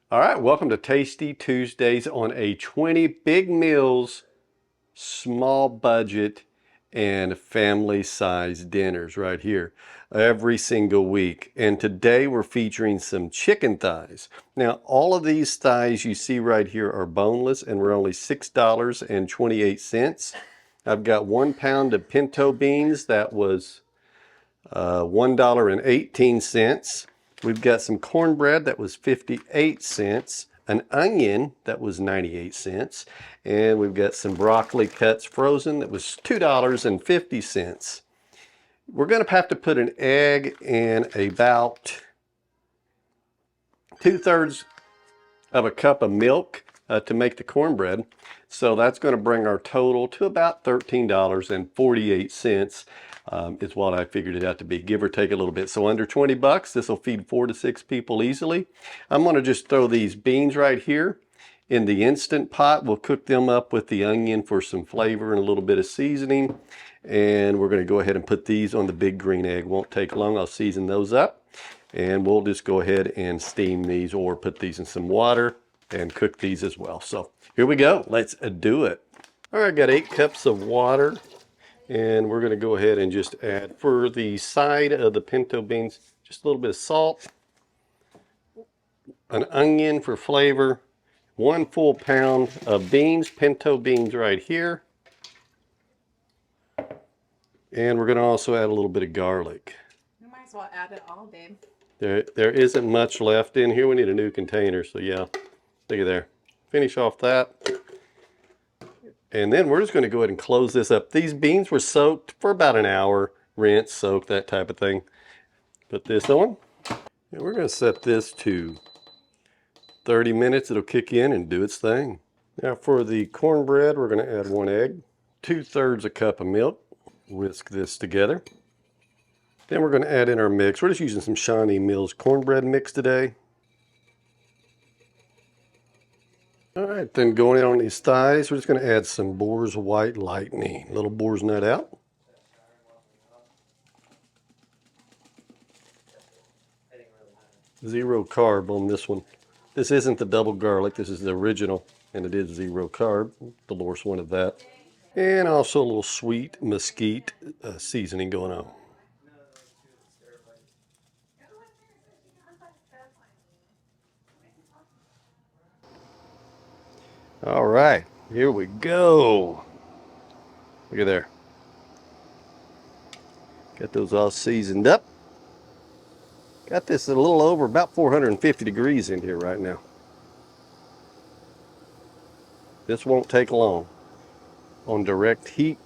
All right, welcome to Tasty Tuesdays on a 20 big meals, small budget, and family size dinners right here every single week. And today we're featuring some chicken thighs. Now, all of these thighs you see right here are boneless and we're only $6.28. I've got 1 pound of pinto beans that was $1.18. We've got some cornbread that was 58 cents, an onion that was 98 cents, and we've got some broccoli cuts frozen that was $2.50. We're going to have to put an egg in about 2/3 of a cup of milk to make the cornbread. So that's going to bring our total to about $13.48 is what I figured it out to be, give or take a little bit. So under 20 bucks, this will feed 4 to 6 people easily. I'm going to just throw these beans right here in the Instant Pot. We'll cook them up with the onion for some flavor and a little bit of seasoning. And we're going to go ahead and put these on the big green egg. Won't take long. I'll season those up. And we'll just go ahead and steam these or put these in some water and cook these as well. So here we go. Let's do it. All right, got 8 cups of water. And we're going to go ahead and just add, for the side of the pinto beans, just a little bit of salt, an onion for flavor, 1 full pound of beans, pinto beans right here. And we're going to also add a little bit of garlic. You might as well add it all, babe. There isn't much left in here. We need a new container, so yeah, look at there. Finish off that. And then we're just going to go ahead and close this up. These beans were soaked for about an hour, rinse, soak, that type of thing. Put this on. And we're going to set this to 30 minutes. It'll kick in and do its thing. Now for the cornbread, we're going to add 1 egg, 2/3 a cup of milk. Whisk this together. Then we're going to add in our mix. We're just using some Shauny Mills cornbread mix today. All right, then going in on these thighs, we're just going to add some Boar's White Lightning. Little boar's nut out. Zero carb on this one. This isn't the double garlic. This is the original, and it is 0 carb. Dolores wanted that. And also a little sweet mesquite seasoning going on. All right, here we go. Look at there. Got those all seasoned up. Got this a little over about 450 degrees in here right now. This won't take long on direct heat.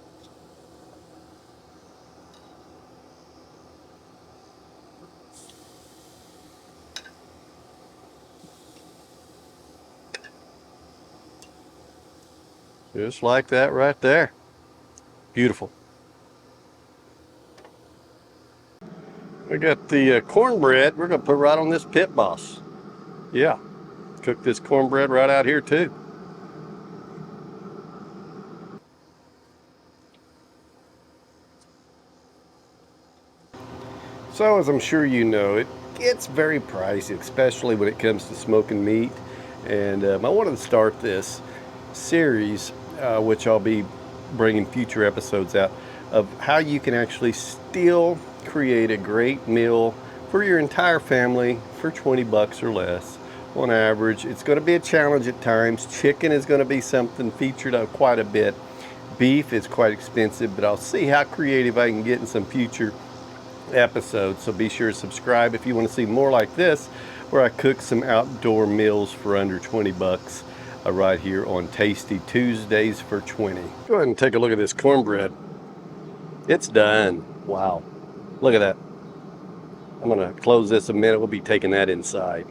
Just like that right there. Beautiful. We got the cornbread. We're going to put right on this pit boss. Yeah, cook this cornbread right out here too. So as I'm sure you know, it gets very pricey, especially when it comes to smoking meat. And I wanted to start this series, which I'll be bringing future episodes out, of how you can actually still create a great meal for your entire family for 20 bucks or less on average. It's going to be a challenge at times. Chicken is going to be something featured quite a bit. Beef is quite expensive, but I'll see how creative I can get in some future episodes. So be sure to subscribe if you want to see more like this, where I cook some outdoor meals for under 20 bucks right here on Tasty Tuesdays for 20. Go ahead and take a look at this cornbread. It's done. Wow. Look at that. I'm going to close this a minute. We'll be taking that inside.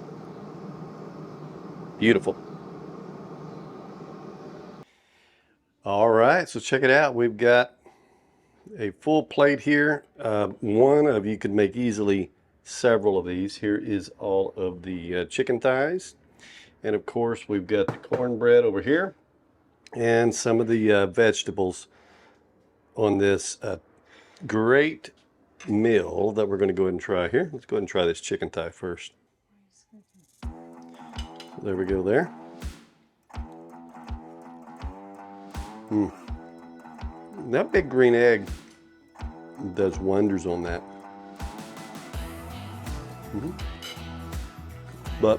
Beautiful. All right, so check it out. We've got a full plate here. One of you could make easily several of these. Here is all of the chicken thighs. And of course, we've got the cornbread over here and some of the vegetables on this great meal that we're going to go ahead and try here. Let's go ahead and try this chicken thigh first. There we go there. That big green egg does wonders on that. But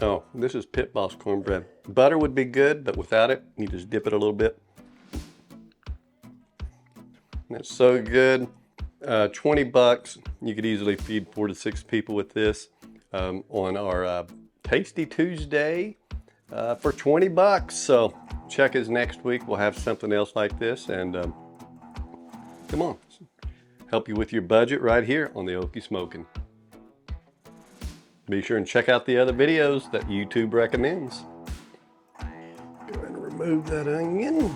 oh, this is Pit Boss cornbread. Butter would be good, but without it, you just dip it a little bit. That's so good. 20 bucks. You could easily feed 4 to 6 people with this on our Tasty Tuesday for 20 bucks. So check us next week. We'll have something else like this. And come on, help you with your budget right here on the Okie Smokin. Be sure and check out the other videos that YouTube recommends. Go ahead and remove that onion.